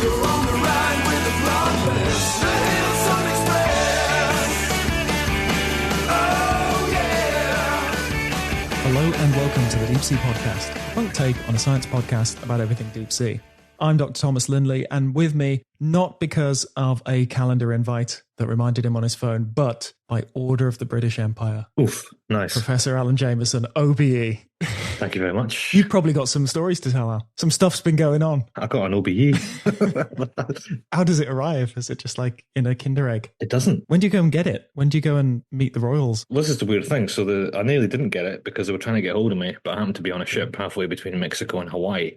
You're on the ride with the bloodless, the Hillsong Express. Oh yeah. Hello and welcome to the Deep Sea Podcast, a punk take on a science podcast about everything deep sea. I'm Dr. Thomas Lindley, and with me, not because of a calendar invite that reminded him on his phone, but by order of the British Empire. Oof, nice. Professor Alan Jameson, OBE. Thank you very much. You've probably got some stories to tell, Al. Some stuff's been going on. I got an OBE. How does it arrive? Is it just like in a Kinder Egg? It doesn't. When do you go and get it? When do you go and meet the royals? Well, this is the weird thing. So I nearly didn't get it because they were trying to get hold of me, but I happened to be on a ship halfway between Mexico and Hawaii.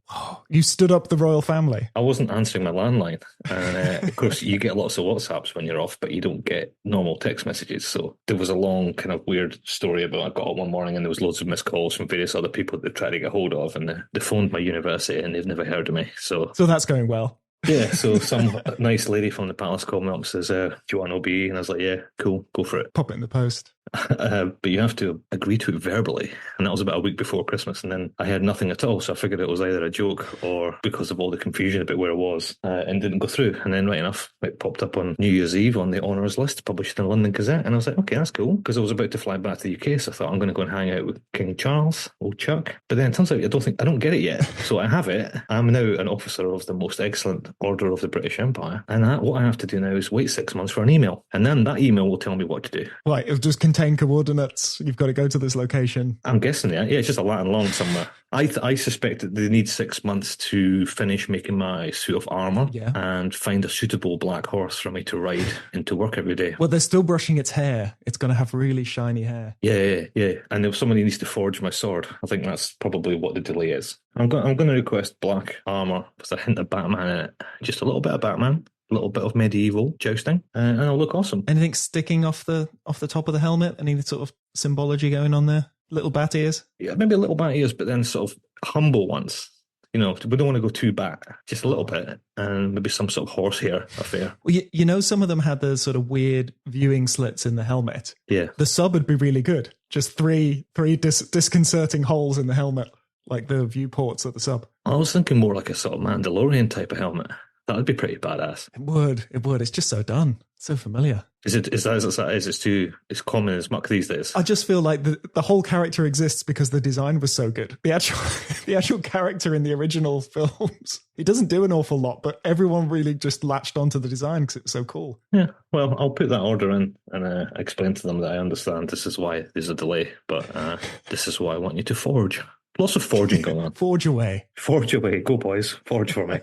You stood up the royal family? I wasn't answering my landline. And of course, you get lots of WhatsApps when you're off, but you don't get normal text messages. So there was a long kind of weird story about I got up one morning and there was loads of missed calls from various other people that they tried to get hold of, and they phoned my university and they've never heard of me. So that's going well. Yeah, so some nice lady from the palace called me up and says, do you want an OBE? And I was like, yeah, cool, go for it. Pop it in the post. But you have to agree to it verbally. And that was about a week before Christmas. And then I heard nothing at all. So I figured it was either a joke or because of all the confusion about where it was, and didn't go through. And then right enough, it popped up on New Year's Eve on the honours list, published in the London Gazette. And I was like, okay, that's cool. Because I was about to fly back to the UK. So I thought I'm going to go and hang out with King Charles, old Chuck. But then it turns out I don't get it yet. So I have it. I'm now an officer of the most excellent order of the British Empire. And what I have to do now is wait 6 months for an email. And then that email will tell me what to do. Right, it'll just contain coordinates. You've got to go to this location. I'm guessing, yeah. Yeah, it's just a Latin long somewhere. I suspect that they need 6 months to finish making my suit of armour and find a suitable black horse for me to ride into work every day. Well, they're still brushing its hair. It's going to have really shiny hair. Yeah. And if somebody needs to forge my sword, I think that's probably what the delay is. I'm going to request black armour with a hint of Batman in it. Just a little bit of Batman. A little bit of medieval jousting, and I'll look awesome. Anything sticking off the top of the helmet? Any sort of symbology going on there? Little bat ears? Yeah, maybe a little bat ears, but then sort of humble ones. You know, we don't want to go too bat, just a little bit, and maybe some sort of horsehair affair. Well, you know, some of them had the sort of weird viewing slits in the helmet. Yeah. The sub would be really good. Just three disconcerting holes in the helmet, like the viewports of the sub. I was thinking more like a sort of Mandalorian type of helmet. That would be pretty badass. It would. It's just so done. So familiar. Is it as that is? It's common as muck these days. I just feel like the whole character exists because the design was so good. The actual character in the original films, he doesn't do an awful lot, but everyone really just latched onto the design because it was so cool. Yeah, well, I'll put that order in and explain to them that I understand this is why there's a delay, but this is why I want you to forge. Lots of forging going on. Forge away. Go boys, forge for me.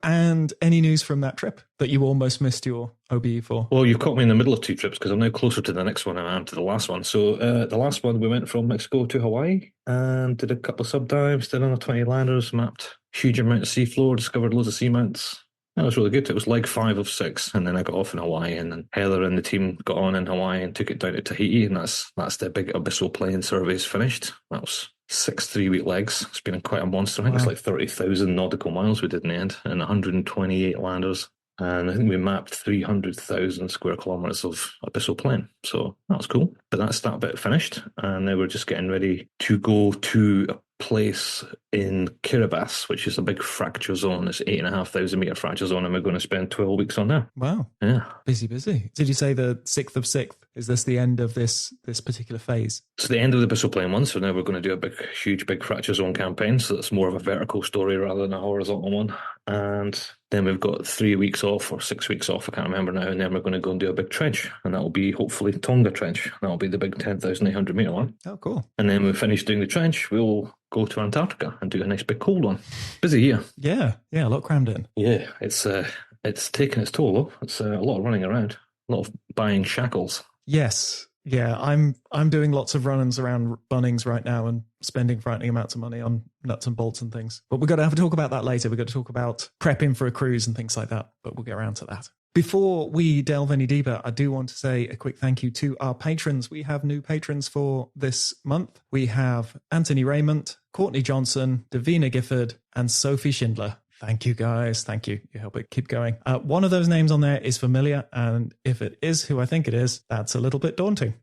And any news from that trip that you almost missed your OBE for? Well, you've caught me in the middle of two trips because I'm now closer to the next one than I am to the last one. So the last one, we went from Mexico to Hawaii and did a couple of sub dives, did another 20 landers, mapped huge amount of seafloor, discovered loads of seamounts. That was really good. It was like 5 of 6, and then I got off in Hawaii, and then Heather and the team got on in Hawaii and took it down to Tahiti, and that's the big abyssal plain surveys finished. That was 6 3-week legs. It's been quite a monster. I think it's like 30,000 nautical miles we did in the end, and 128 landers. And I think we mapped 300,000 square kilometres of abyssal plain. So that was cool. But that's that bit finished. And now we're just getting ready to go to a place in Kiribati, which is a big fracture zone. It's 8,500 metre fracture zone, and we're going to spend 12 weeks on there. Wow. Yeah. Busy. Did you say the 6th of 6th? Is this the end of this particular phase? It's the end of the abyssal plain one, so now we're going to do a huge fracture zone campaign, so it's more of a vertical story rather than a horizontal one. And then we've got 3 weeks off or 6 weeks off, I can't remember now, and then we're going to go and do a big trench, and that'll be hopefully Tonga Trench. That'll be the big 10,800 metre one. Oh, cool. And then when we finish doing the trench, we'll go to Antarctica and do a nice big cold one. Busy year. Yeah, a lot crammed in. Yeah, it's taken its toll, though. It's a lot of running around, a lot of buying shackles. Yes. Yeah, I'm doing lots of run-ins around Bunnings right now and spending frightening amounts of money on nuts and bolts and things. But we're going to have to talk about that later. We're going to talk about prepping for a cruise and things like that, but we'll get around to that. Before we delve any deeper, I do want to say a quick thank you to our patrons. We have new patrons for this month. We have Anthony Raymond, Courtney Johnson, Davina Gifford, and Sophie Schindler. Thank you, guys. Thank you. You help it keep going. One of those names on there is familiar, and if it is who I think it is, that's a little bit daunting.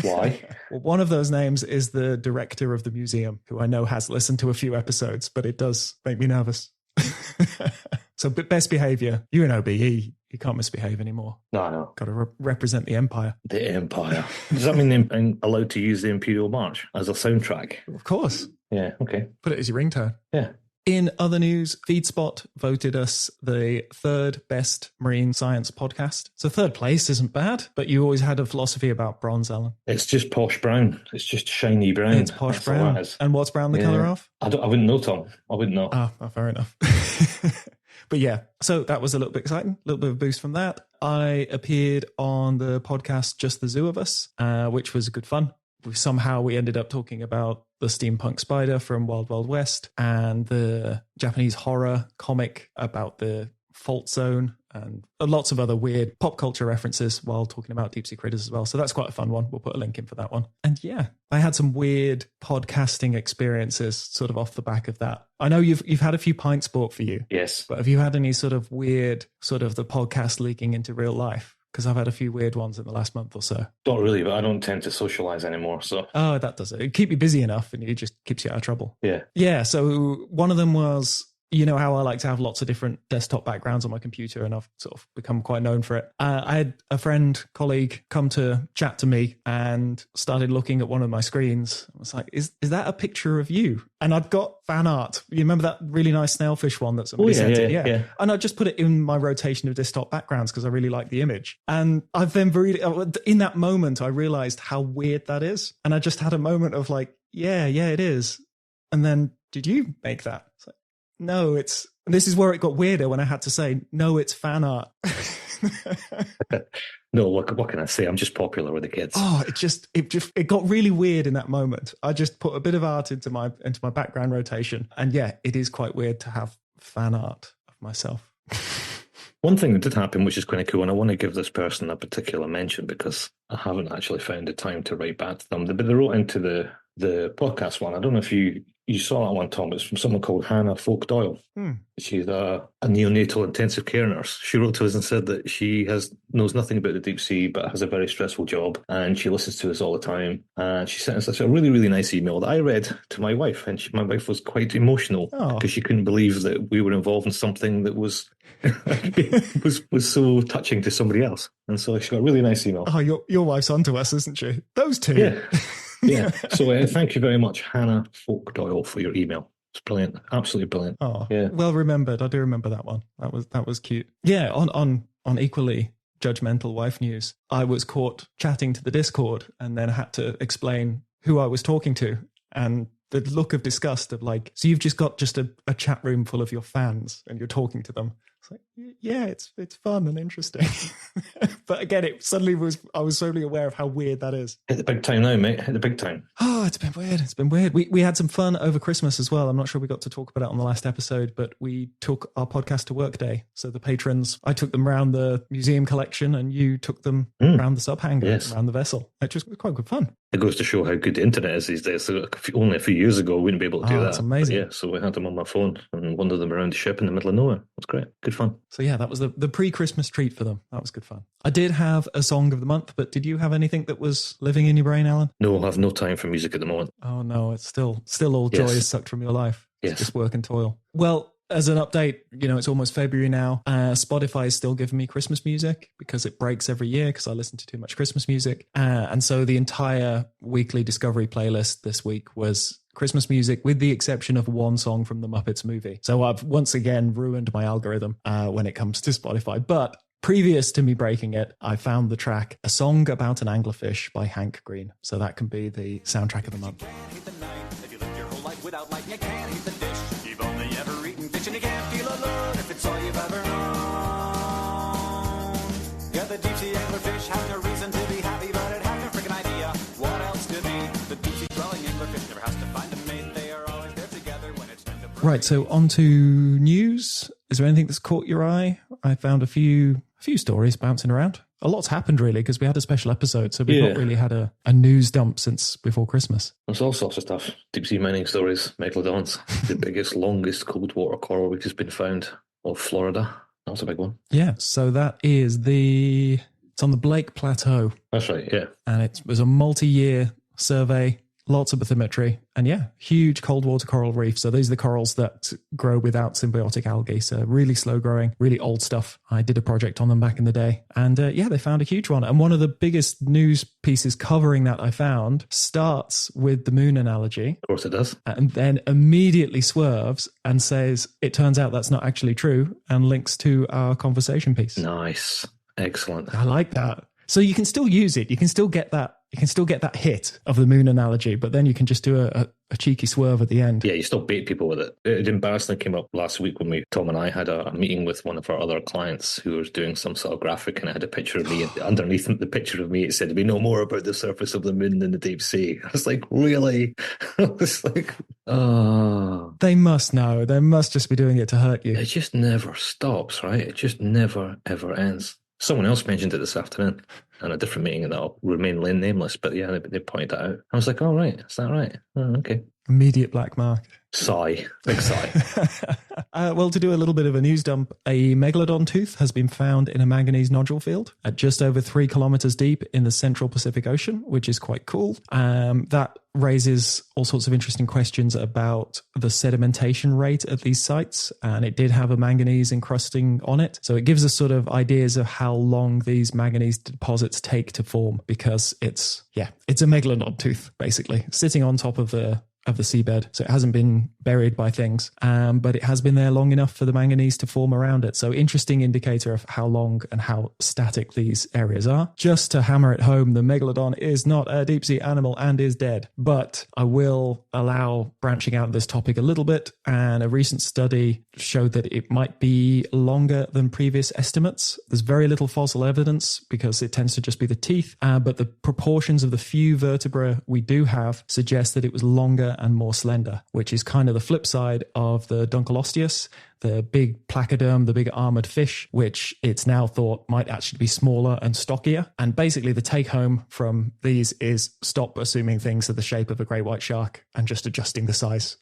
Why? Well, one of those names is the director of the museum, who I know has listened to a few episodes, but it does make me nervous. So best behavior. You're an OBE. You can't misbehave anymore. No. Got to represent the Empire. The Empire. Does that mean I'm allowed to use the Imperial March as a soundtrack? Of course. Yeah, okay. Put it as your ringtone. Yeah. In other news, FeedSpot voted us the third best marine science podcast. So third place isn't bad, but you always had a philosophy about bronze, Alan. It's just posh brown. It's just shiny brown. It's posh That's all brown. that is. And what's brown the colour of? I wouldn't know, Tom. I wouldn't know. Ah, fair enough. But yeah, so that was a little bit exciting, a little bit of a boost from that. I appeared on the podcast Just the Zoo of Us, which was good fun. Somehow we ended up talking about the steampunk spider from Wild Wild West and the Japanese horror comic about the fault zone and lots of other weird pop culture references while talking about deep sea critters as well. So that's quite a fun one. We'll put a link in for that one. And yeah, I had some weird podcasting experiences sort of off the back of that. I know you've had a few pints bought for you. Yes. But have you had any sort of weird sort of the podcast leaking into real life? Because I've had a few weird ones in the last month or so. Not really, but I don't tend to socialise anymore. So Oh, that does it. It keep you busy enough and it just keeps you out of trouble. yeah. Yeah, so one of them was, you know how I like to have lots of different desktop backgrounds on my computer and I've sort of become quite known for it. I had a friend, colleague come to chat to me and started looking at one of my screens. I was like, is that a picture of you? And I'd got fan art. You remember that really nice snailfish one that somebody sent in? Yeah. And I just put it in my rotation of desktop backgrounds because I really like the image. And I've then in that moment, I realized how weird that is. And I just had a moment of like, yeah, it is. And then, did you make that? It's like, no, this is where it got weirder when I had to say, no, it's fan art. No, what can I say? I'm just popular with the kids. Oh, it got really weird in that moment. I just put a bit of art into my background rotation. And yeah, it is quite weird to have fan art of myself. One thing that did happen, which is kind of cool, and I want to give this person a particular mention because I haven't actually found the time to write back to them. But they wrote into the podcast one. I don't know if you saw that one, Tom. It's from someone called Hannah Folk Doyle. She's a neonatal intensive care nurse. She wrote to us and said that she knows nothing about the deep sea, but has a very stressful job, and she listens to us all the time. And she sent us a really, really nice email that I read to my wife, and my wife was quite emotional because she couldn't believe that we were involved in something that was was so touching to somebody else. And so she got a really nice email. Oh, your wife's onto us, isn't she? Those two. Yeah. Yeah. So thank you very much, Hannah Folk Doyle, for your email. It's brilliant. Absolutely brilliant. Oh, yeah. Well remembered. I do remember that one. That was cute. Yeah. On equally judgmental wife news, I was caught chatting to the Discord and then had to explain who I was talking to. And the look of disgust of like, so you've just got a chat room full of your fans and you're talking to them. It's like, yeah, it's fun and interesting. But again, I was suddenly aware of how weird that is. Hit the big time now, mate. Hit the big time. Oh, it's been weird. We had some fun over Christmas as well. I'm not sure we got to talk about it on the last episode, but we took our podcast to work day. So the patrons, I took them around the museum collection and you took them around the sub hangar, around the vessel. It was quite good fun. It goes to show how good the internet is these days. So only a few years ago, we wouldn't be able to do that. That's amazing. But yeah, so we had them on my phone and wandered them around the ship in the middle of nowhere. It was great. Good fun. So yeah, that was the pre-Christmas treat for them. That was good fun. I did have a song of the month, but did you have anything that was living in your brain, Alan? No, I have no time for music at the moment. Oh no, it's still all joy is sucked from your life. It's just work and toil. Well, as an update, it's almost February now. Spotify is still giving me Christmas music because it breaks every year because I listen to too much Christmas music. And so the entire weekly Discovery playlist this week was Christmas music with the exception of one song from the Muppets movie. So I've once again ruined my algorithm when it comes to Spotify. But previous to me breaking it, I found the track A Song About an Anglerfish by Hank Green. So that can be the soundtrack of the month. And you can't feel alone if it's all you've ever known. Yeah, the deep sea anglerfish have no reason to be happy, but it has no freaking idea what else could be. The deep sea dwelling anglerfish never has to find a mate. They are always there together when it's time to procreate. Right, so on to news. Is there anything that's caught your eye? I found a few stories bouncing around. A lot's happened really because we had a special episode, so we've not really had a news dump since before Christmas. There's all sorts of stuff. Deep sea mining stories, megalodons, the biggest, longest cold water coral reef has been found off Florida. That was a big one. Yeah, so that is it's on the Blake Plateau. That's right, yeah. And it was a multi-year survey lots of bathymetry, and yeah, huge cold water coral reef. So these are the corals that grow without symbiotic algae. So really slow growing, really old stuff. I did a project on them back in the day, and yeah, they found a huge one. And one of the biggest news pieces covering that I found starts with the moon analogy. Of course it does. And then immediately swerves and says, it turns out that's not actually true, and links to our conversation piece. Nice. Excellent. I like that. So you can still use it. You can still get that. You can still get that hit of the moon analogy, but then you can just do a cheeky swerve at the end. Yeah, you still bait people with it. It embarrassingly came up last week when Tom and I had a meeting with one of our other clients who was doing some sort of graphic, and it had a picture of me. And underneath the picture of me, it said, "We know more about the surface of the moon than the deep sea." I was like, really? I was like, oh. They must know. They must just be doing it to hurt you. It just never stops, right? It just never, ever ends. Someone else mentioned it this afternoon in a different meeting, and that'll remain nameless. But yeah, they pointed that out. I was like, "Oh right, is that right? Oh, okay." Immediate black mark. Sigh, big sigh. Well, to do a little bit of a news dump, a megalodon tooth has been found in a manganese nodule field at just over 3 kilometers deep in the central Pacific Ocean, which is quite cool. That raises all sorts of interesting questions about the sedimentation rate at these sites, and it did have a manganese encrusting on it. So it gives us sort of ideas of how long these manganese deposits take to form, because it's a megalodon tooth, basically, sitting on top of the seabed. So it hasn't been buried by things, but it has been there long enough for the manganese to form around it. So interesting indicator of how long and how static these areas are. Just to hammer it home, the megalodon is not a deep sea animal and is dead. But I will allow branching out of this topic a little bit. And a recent study showed that it might be longer than previous estimates. There's very little fossil evidence because it tends to just be the teeth. But the proportions of the few vertebrae we do have suggest that it was longer and more slender, which is kind of the flip side of the Dunkleosteus, the big placoderm, the big armored fish, which it's now thought might actually be smaller and stockier. And basically the take home from these is stop assuming things are the shape of a great white shark and just adjusting the size.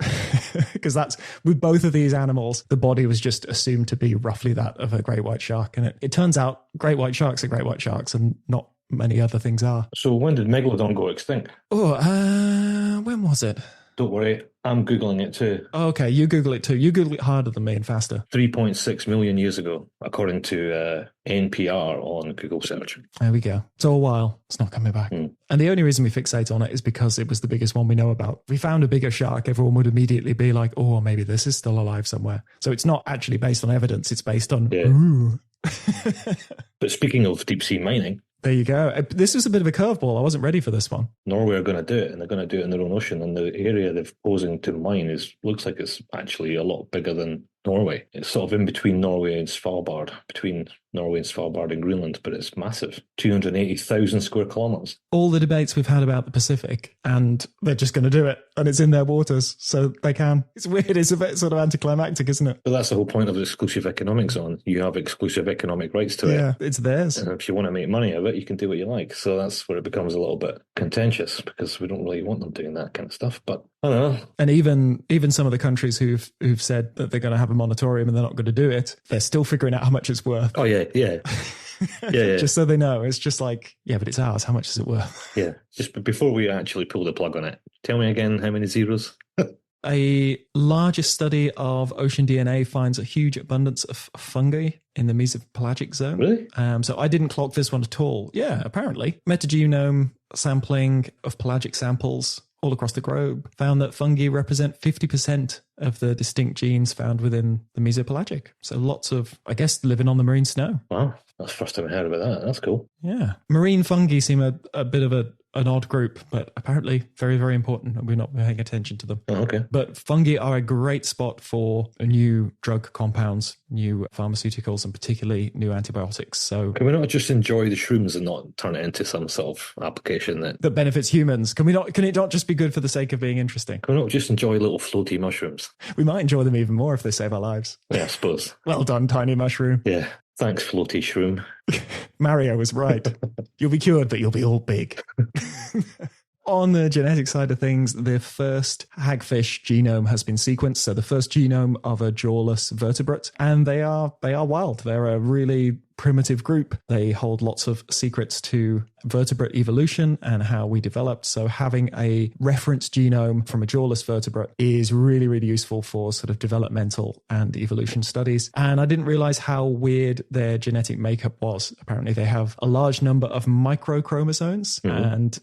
Because that's, with both of these animals, the body was just assumed to be roughly that of a great white shark. And it turns out great white sharks are great white sharks and not many other things are. So when did megalodon go extinct? When was it? Don't worry, I'm Googling it too. Oh, okay, you Google it too. You Google it harder than me and faster. 3.6 million years ago, according to NPR on Google search. There we go. So a while. It's not coming back. And the only reason we fixate on it is because it was the biggest one we know about. If we found a bigger shark, everyone would immediately be like, oh, maybe this is still alive somewhere. So it's not actually based on evidence. It's based on, ooh. But speaking of deep sea mining, there you go. This is a bit of a curveball. I wasn't ready for this one. Norway are going to do it, and they're going to do it in their own ocean. And the area they're proposing to mine looks like it's actually a lot bigger than Norway. It's sort of in between Norway and Svalbard, between Norway and Svalbard and Greenland, but it's massive. 280,000 square kilometers. All the debates we've had about the Pacific, and they're just going to do it, and it's in their waters, so they can. It's weird. It's a bit sort of anticlimactic, isn't it? But that's the whole point of the exclusive economic zone. You have exclusive economic rights to it. Yeah, it's theirs. And if you want to make money of it, you can do what you like. So that's where it becomes a little bit contentious, because we don't really want them doing that kind of stuff. But I don't know. And even some of the countries who've said that they're going to have a moratorium and they're not going to do it, they're still figuring out how much it's worth. Oh, yeah. Yeah. Just so they know. It's just like, yeah, but it's ours. How much is it worth? Yeah. Just before we actually pull the plug on it, tell me again how many zeros? A larger study of ocean DNA finds a huge abundance of fungi in the mesopelagic zone. Really? So I didn't clock this one at all. Yeah, apparently. Metagenome sampling of pelagic samples all across the globe found that fungi represent 50% of the distinct genes found within the mesopelagic. So lots of, I guess, living on the marine snow. Wow. That's the first time I heard about that. That's cool. Yeah. Marine fungi seem a bit of an odd group, but apparently very, very important, and we're not paying attention to them. Oh, okay. But fungi are a great spot for new drug compounds, new pharmaceuticals, and particularly new antibiotics. So can we not just enjoy the shrooms and not turn it into some sort of application that benefits humans? Can it not just be good for the sake of being interesting? Can we not just enjoy little floaty mushrooms? We might enjoy them even more if they save our lives. Yeah, I suppose. Well done, tiny mushroom. Yeah. Thanks, floaty shroom. Mario was right. You'll be cured, but you'll be all big. On the genetic side of things, the first hagfish genome has been sequenced. So the first genome of a jawless vertebrate. And they are wild. They're a really primitive group. They hold lots of secrets to vertebrate evolution and how we developed. So having a reference genome from a jawless vertebrate is really, really useful for sort of developmental and evolution studies. And I didn't realize how weird their genetic makeup was. Apparently they have a large number of microchromosomes and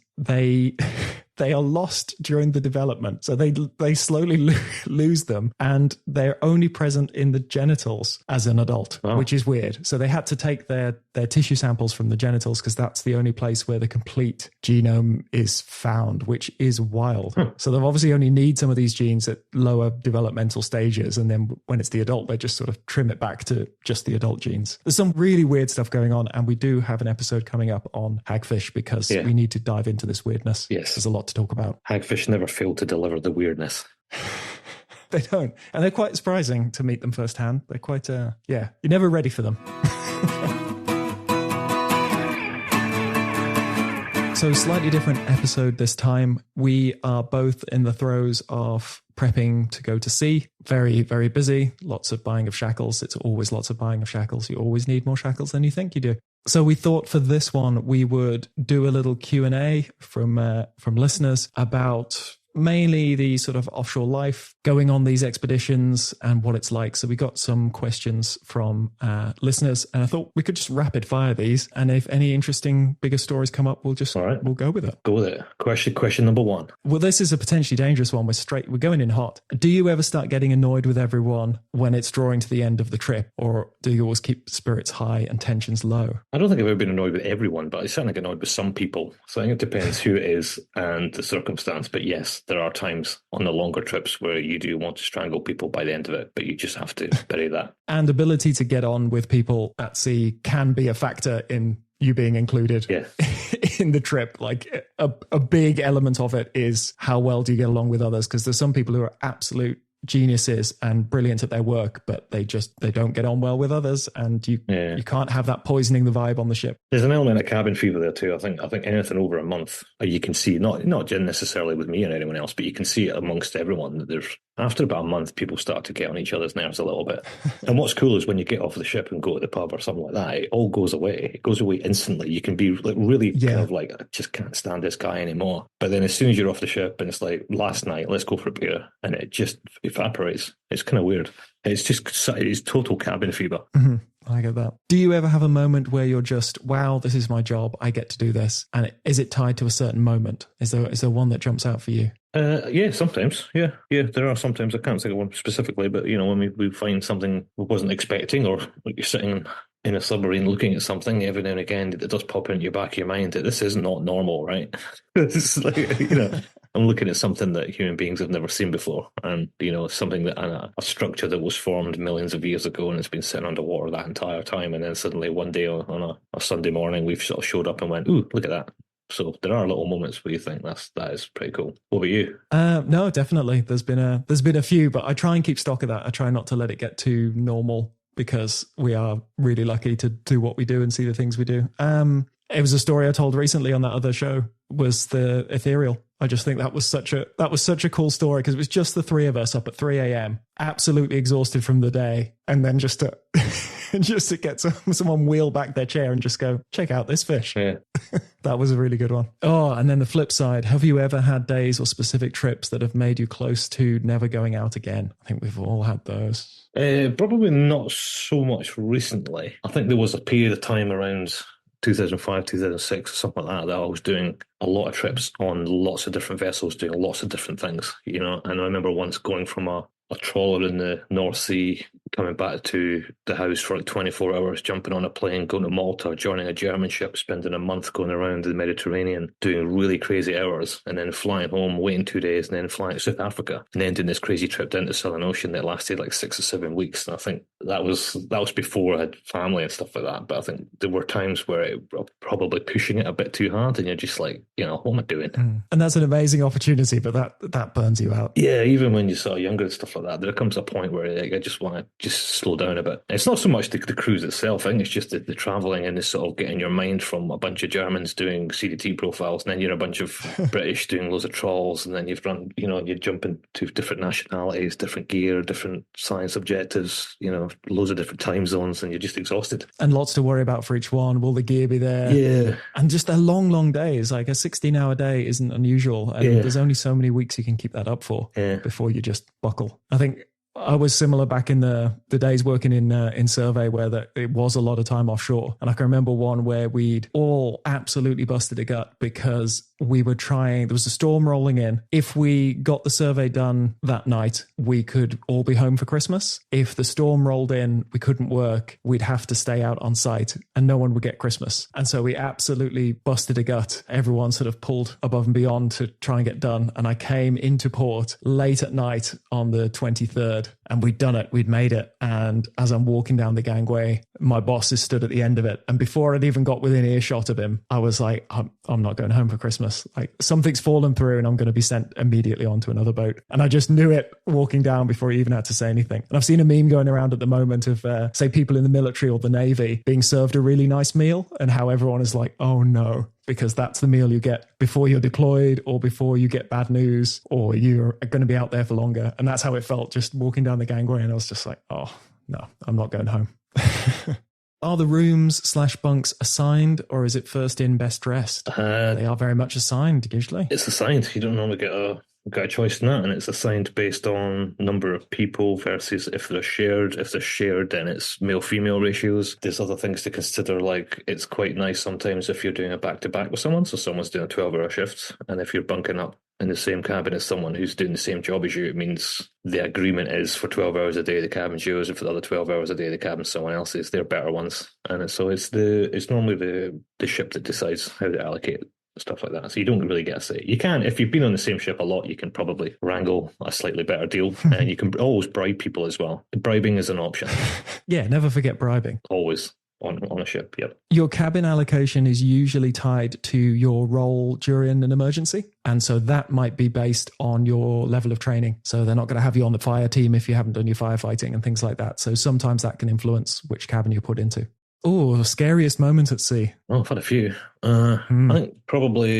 they are lost during the development. So they slowly lose them, and they're only present in the genitals as an adult, which is weird. So they had to take their tissue samples from the genitals because that's the only place where the complete genome is found, which is wild. So they've obviously only need some of these genes at lower developmental stages, and then when it's the adult, they just sort of trim it back to just the adult genes. There's some really weird stuff going on, and we do have an episode coming up on hagfish because we need to dive into this weirdness. Yes. There's a lot to talk about. Hagfish never fail to deliver the weirdness. They don't. And they're quite surprising to meet them firsthand. They're quite, you're never ready for them. So slightly different episode this time. We are both in the throes of prepping to go to sea. Very, very busy. Lots of buying of shackles. It's always lots of buying of shackles. You always need more shackles than you think you do. So we thought for this one, we would do a little Q&A from listeners about mainly the sort of offshore life, going on these expeditions and what it's like. So we got some questions from listeners, and I thought we could just rapid fire these. And if any interesting bigger stories come up, we'll go with it. Go with it. Question number 1. Well, this is a potentially dangerous one. We're going in hot. Do you ever start getting annoyed with everyone when it's drawing to the end of the trip, or do you always keep spirits high and tensions low? I don't think I've ever been annoyed with everyone, but I certainly get annoyed with some people. So I think it depends who it is and the circumstance. But yes, there are times on the longer trips where you do want to strangle people by the end of it, but you just have to bury that. And ability to get on with people at sea can be a factor in you being included in the trip. Like a big element of it is how well do you get along with others? Because there's some people who are absolute geniuses and brilliant at their work, but they don't get on well with others, and you can't have that poisoning the vibe on the ship. There's an element of cabin fever there too. I think anything over a month, you can see not necessarily with me or anyone else, but you can see it amongst everyone that there's, after about a month, people start to get on each other's nerves a little bit. And what's cool is when you get off the ship and go to the pub or something like that, it all goes away. It goes away instantly. You can be like really kind of like, I just can't stand this guy anymore. But then as soon as you're off the ship and it's like, last night, let's go for a beer, and it just evaporates. It's kind of weird. It's total cabin fever. Mm-hmm. I get that. Do you ever have a moment where you're just, wow, this is my job, I get to do this? And is it tied to a certain moment? Is there one that jumps out for you? Yeah, sometimes. Yeah. There are sometimes. I can't think of one specifically, but when we find something we wasn't expecting, or like you're sitting in a submarine looking at something, every now and again it does pop into your back of your mind that this is not normal, right? It's like, I'm looking at something that human beings have never seen before, and something that a structure that was formed millions of years ago, and it's been sitting underwater that entire time, and then suddenly one day on a Sunday morning we've sort of showed up and went, ooh, look at that. So there are little moments where you think that is pretty cool. What about you? No, definitely. There's been a few, but I try and keep stock of that. I try not to let it get too normal, because we are really lucky to do what we do and see the things we do. It was a story I told recently on that other show, was the ethereal. I just think that was such a cool story, because it was just the three of us up at 3 a.m, absolutely exhausted from the day, and then just to get someone wheel back their chair and just go, check out this fish. Yeah. That was a really good one. Oh, and then the flip side, have you ever had days or specific trips that have made you close to never going out again? I think we've all had those. Probably not so much recently. I think there was a period of time around 2005, 2006, or something like that I was doing a lot of trips on lots of different vessels, doing lots of different things, And I remember once going from a trawler in the North Sea, coming back to the house for like 24 hours, jumping on a plane, going to Malta, joining a German ship, spending a month going around the Mediterranean, doing really crazy hours, and then flying home, waiting 2 days, and then flying to South Africa, and then doing this crazy trip down to the Southern Ocean that lasted like 6 or 7 weeks. And I think that was before I had family and stuff like that. But I think there were times where it was probably pushing it a bit too hard, and you're just like, what am I doing? And that's an amazing opportunity, but that burns you out. Yeah, even when you're sort of younger and stuff like that, there comes a point where I just want to just slow down a bit. It's not so much the cruise itself. I think it's just the travelling and the sort of getting your mind from a bunch of Germans doing CDT profiles, and then you're a bunch of British doing loads of trawls, and then you've run, you jump into different nationalities, different gear, different science objectives, loads of different time zones, and you're just exhausted. And lots to worry about for each one. Will the gear be there? Yeah. And just a long, long days, like a 16-hour day isn't unusual. And there's only so many weeks you can keep that up for before you just buckle. I think I was similar back in the days working in survey where it was a lot of time offshore. And I can remember one where we'd all absolutely busted a gut because we were trying, there was a storm rolling in. If we got the survey done that night, we could all be home for Christmas. If the storm rolled in, we couldn't work, we'd have to stay out on site and no one would get Christmas. And so we absolutely busted a gut. Everyone sort of pulled above and beyond to try and get done. And I came into port late at night on the 23rd and we'd done it, we'd made it. And as I'm walking down the gangway, my boss is stood at the end of it. And before I'd even got within earshot of him, I was like, I'm not going home for Christmas. Like something's fallen through and I'm going to be sent immediately onto another boat. And I just knew it walking down before he even had to say anything. And I've seen a meme going around at the moment of, say, people in the military or the Navy being served a really nice meal and how everyone is like, oh no, because that's the meal you get before you're deployed or before you get bad news or you're going to be out there for longer. And that's how it felt just walking down the gangway. And I was just like, oh no, I'm not going home. Are the rooms/bunks assigned or is it first in, best dressed? They are very much assigned usually. It's assigned. You don't normally get a choice in that, and it's assigned based on number of people versus if they're shared. If they're shared, then it's male-female ratios. There's other things to consider, like it's quite nice sometimes if you're doing a back-to-back with someone, so someone's doing a 12-hour shift, and if you're bunking up in the same cabin as someone who's doing the same job as you, it means the agreement is for 12 hours a day the cabin's yours, and for the other 12 hours a day the cabin's someone else's. They're better ones, and so it's normally the ship that decides how to allocate stuff like that. So you don't really get a say. You can, if you've been on the same ship a lot, you can probably wrangle a slightly better deal, and you can always bribe people as well. Bribing is an option. Yeah, never forget bribing. Always. On a ship, yep. Your cabin allocation is usually tied to your role during an emergency. And so that might be based on your level of training. So they're not going to have you on the fire team if you haven't done your firefighting and things like that. So sometimes that can influence which cabin you're put into. Oh, scariest moment at sea. Oh, I've had a few. I think probably,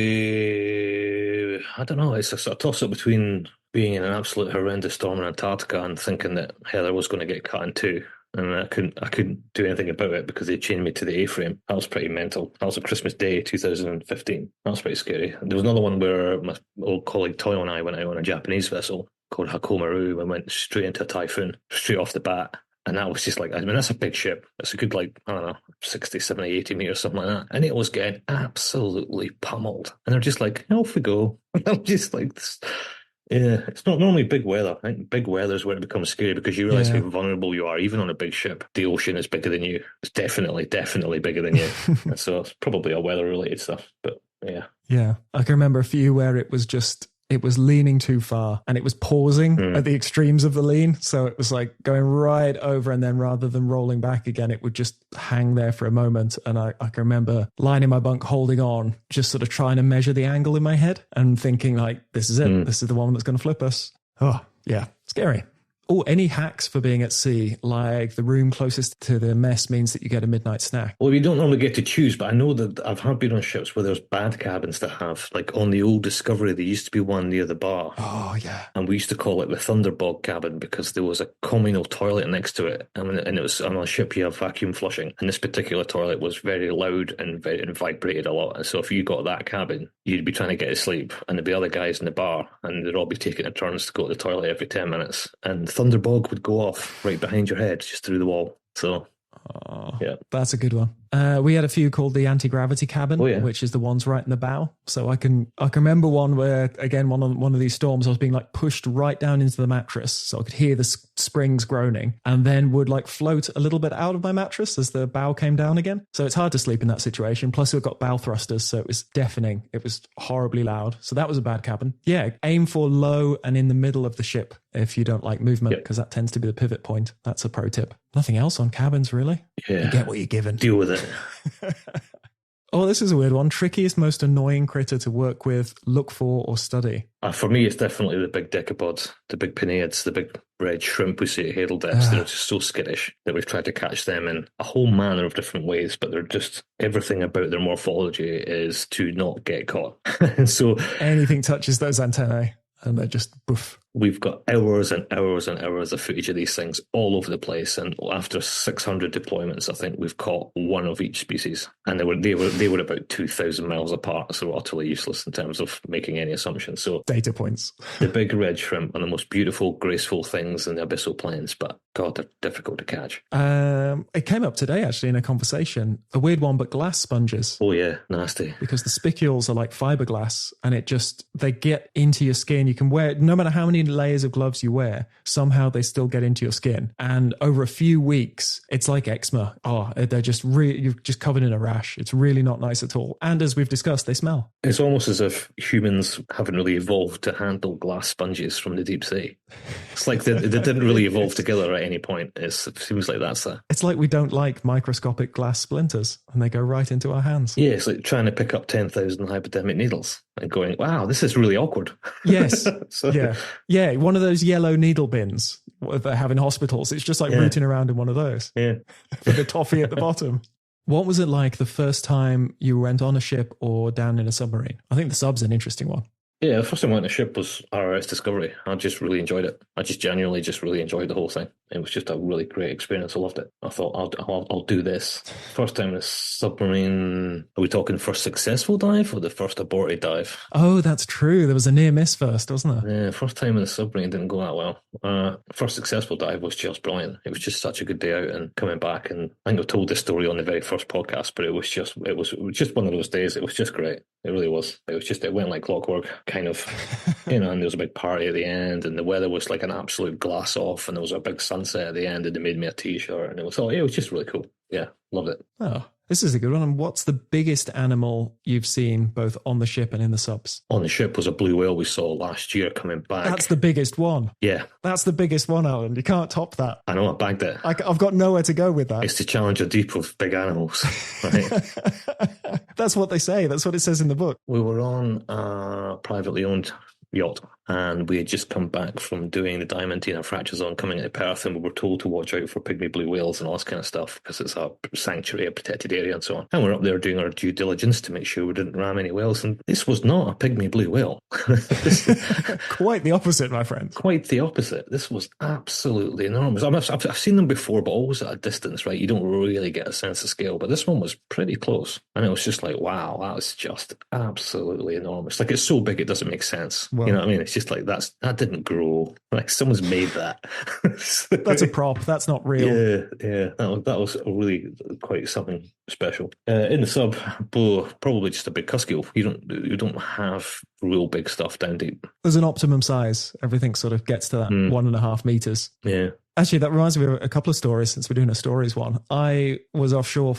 I don't know, it's a sort of toss-up between being in an absolute horrendous storm in Antarctica and thinking that Heather was going to get cut in two. And I couldn't do anything about it because they chained me to the A-frame. That was pretty mental. That was on Christmas Day 2015. That was pretty scary. There was another one where my old colleague Toyo and I went out on a Japanese vessel called Hakomaru and went straight into a typhoon, straight off the bat. And that was just like, I mean, that's a big ship. It's a good, like, I don't know, 60, 70, 80 meters, something like that. And it was getting absolutely pummeled. And they're just like, off we go. And I'm just like, this. Yeah, it's not normally big weather. I think big weather is where it becomes scary because you realise how vulnerable you are. Even on a big ship, the ocean is bigger than you. It's definitely bigger than you. And so it's probably a weather-related stuff. But yeah. Yeah, I can remember a few where it was leaning too far and it was pausing at the extremes of the lean. So it was like going right over and then rather than rolling back again, it would just hang there for a moment. And I can remember lying in my bunk holding on, just sort of trying to measure the angle in my head and thinking like, this is it. This is the one that's going to flip us. Oh, yeah. Scary. Oh, any hacks for being at sea? Like the room closest to the mess means that you get a midnight snack. Well, you don't normally get to choose, but I know that I've been on ships where there's bad cabins that have, like on the old Discovery, there used to be one near the bar. Oh, yeah. And we used to call it the Thunderbog cabin because there was a communal toilet next to it. And it was on a ship, you have vacuum flushing. And this particular toilet was very loud and vibrated a lot. And so if you got that cabin, you'd be trying to get to sleep. And there'd be other guys in the bar and they'd all be taking their turns to go to the toilet every 10 minutes. And Thunderbog would go off right behind your head, just through the wall. So, yeah. That's a good one. We had a few called the anti-gravity cabin, which is the ones right in the bow. So I can remember one where, again, one of these storms, I was being like pushed right down into the mattress. So I could hear the springs groaning and then would like float a little bit out of my mattress as the bow came down again. So it's hard to sleep in that situation. Plus we've got bow thrusters. So it was deafening. It was horribly loud. So that was a bad cabin. Yeah. Aim for low and in the middle of the ship if you don't like movement, because that tends to be the pivot point. That's a pro tip. Nothing else on cabins, really. Yeah. You get what you're given. Deal with it. Oh, this is a weird one. Trickiest, most annoying critter to work with, look for, or study? For me, it's definitely the big decapods, the big pinnaeads, the big red shrimp we see at Hadal depths. They're just so skittish that we've tried to catch them in a whole manner of different ways, but they're just, everything about their morphology is to not get caught. And so anything touches those antennae and they're just boof. we've got hours and hours and hours of footage of these things all over the place. And after 600 deployments, I think we've caught one of each species, and they were about 2,000 miles apart, so utterly useless in terms of making any assumptions. So data points. The big red shrimp are the most beautiful, graceful things in the abyssal plains, but God, they're difficult to catch. It came up today actually in a conversation. A weird one, but glass sponges. Oh yeah, nasty. Because the spicules are like fiberglass, and they get into your skin. You can wear, no matter how many layers of gloves you wear, somehow they still get into your skin. And over a few weeks, it's like eczema. Oh, they're just you're just covered in a rash. It's really not nice at all. And as we've discussed, they smell. It's almost as if humans haven't really evolved to handle glass sponges from the deep sea. It's like they didn't really evolve together at any point. It seems like that's It's like we don't like microscopic glass splinters, and they go right into our hands. Yeah, it's like trying to pick up 10,000 hypodermic needles and going, wow, this is really awkward. Yes. Yeah. One of those yellow needle bins that they have in hospitals. It's just like rooting around in one of those. Yeah. With the toffee at the bottom. What was it like the first time you went on a ship or down in a submarine? I think the sub's an interesting one. Yeah, the first time I went on a ship was RRS Discovery. I just really enjoyed it. I just genuinely just really enjoyed the whole thing. It was just a really great experience. I loved it. I thought, I'll do this. First time in a submarine, are we talking first successful dive or the first aborted dive? Oh, that's true. There was a near miss first, wasn't there? Yeah, first time in a submarine didn't go that well. First successful dive was just brilliant. It was just such a good day out and coming back. And I think I've told this story on the very first podcast, but it was just one of those days. It was just great. It really was. It went like clockwork, kind of, and there was a big party at the end, and the weather was like an absolute glass off, and there was a big sunset at the end, and they made me a t-shirt, and it was just really cool. Yeah, loved it. Oh, this is a good one. And what's the biggest animal you've seen both on the ship and in the subs? On the ship was a blue whale we saw last year coming back. That's the biggest one. Yeah. That's the biggest one, Alan. You can't top that. I know, I bagged it. I've got nowhere to go with that. It's to challenge a deep of big animals, right? That's what they say. That's what it says in the book. We were on a privately owned yacht, and we had just come back from doing the Diamantina fracture zone coming into Perth, and we were told to watch out for pygmy blue whales and all this kind of stuff because it's a sanctuary, a protected area and so on. And we're up there doing our due diligence to make sure we didn't ram any whales, and this was not a pygmy blue whale. Quite the opposite, my friend. Quite the opposite. This was absolutely enormous. I've seen them before, but always at a distance, right? You don't really get a sense of scale, but this one was pretty close. And it was just like, wow, that was just absolutely enormous. Like, it's so big it doesn't make sense. Well, you know what I mean? It's just like that didn't grow. Like, someone's made that. That's a prop. That's not real. Yeah. That was really quite something special. In the sub, probably just a big cuskeel. You don't have real big stuff down deep. There's an optimum size. Everything sort of gets to that 1.5 meters. Yeah. Actually, that reminds me of a couple of stories since we're doing a stories one. I was offshore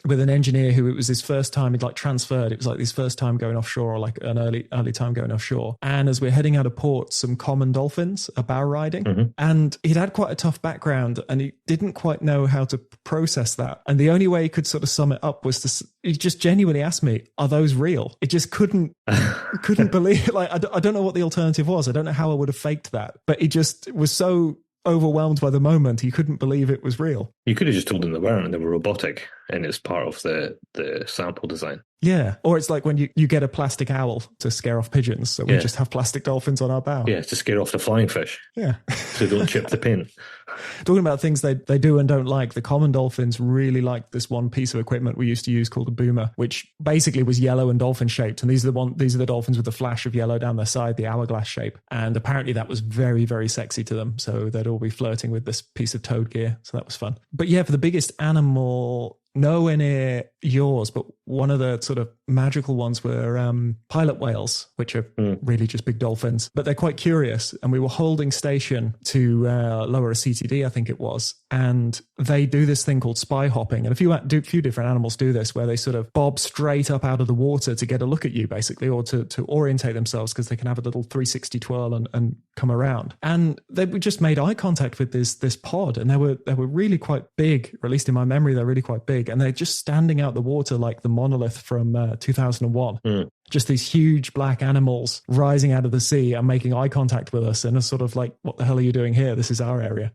with an engineer who it was his first time he'd like transferred. It was like his first time going offshore, or like an early time going offshore. And as we're heading out of port, some common dolphins are bow riding. Mm-hmm. And he'd had quite a tough background and he didn't quite know how to process that. And the only way he could sort of sum it up was he just genuinely asked me, are those real? It just couldn't believe it. Like, I don't know what the alternative was. I don't know how I would have faked that, but he just was so overwhelmed by the moment he couldn't believe it was real. You could have just told them they weren't and they were robotic, and it's part of the sample design. Yeah. Or it's like when you get a plastic owl to scare off pigeons, so we just have plastic dolphins on our bow. Yeah, to scare off the flying fish. Yeah. So don't chip the paint. Talking about things they do and don't like, the common dolphins really liked this one piece of equipment we used to use called a boomer, which basically was yellow and dolphin shaped. And these are the dolphins with the flash of yellow down their side, the hourglass shape. And apparently that was very, very sexy to them. So they'd all be flirting with this piece of toad gear. So that was fun. But yeah, for the biggest animal, nowhere near yours, but one of the sort of magical ones were pilot whales, which are really just big dolphins, but they're quite curious. And we were holding station to lower a CTD, I think it was, and they do this thing called spy hopping. And a few different animals do this, where they sort of bob straight up out of the water to get a look at you, basically, or to orientate themselves, because they can have a little 360 twirl and come around. And they just made eye contact with this pod, and they were really quite big, or at least in my memory, they're really quite big. And they're just standing out the water like the monolith from 2001. Just these huge black animals rising out of the sea and making eye contact with us, and are sort of like, what the hell are you doing here? This is our area.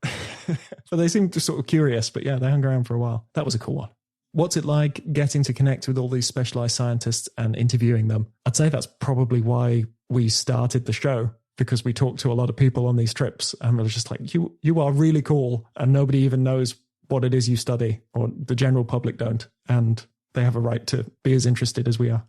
But they seemed sort of curious, but yeah, they hung around for a while. That was a cool one. What's it like getting to connect with all these specialized scientists and interviewing them? I'd say that's probably why we started the show. because we talked to a lot of people on these trips, and it was just like, you are really cool, and nobody even knows what it is you study, or the general public don't, and they have a right to be as interested as we are.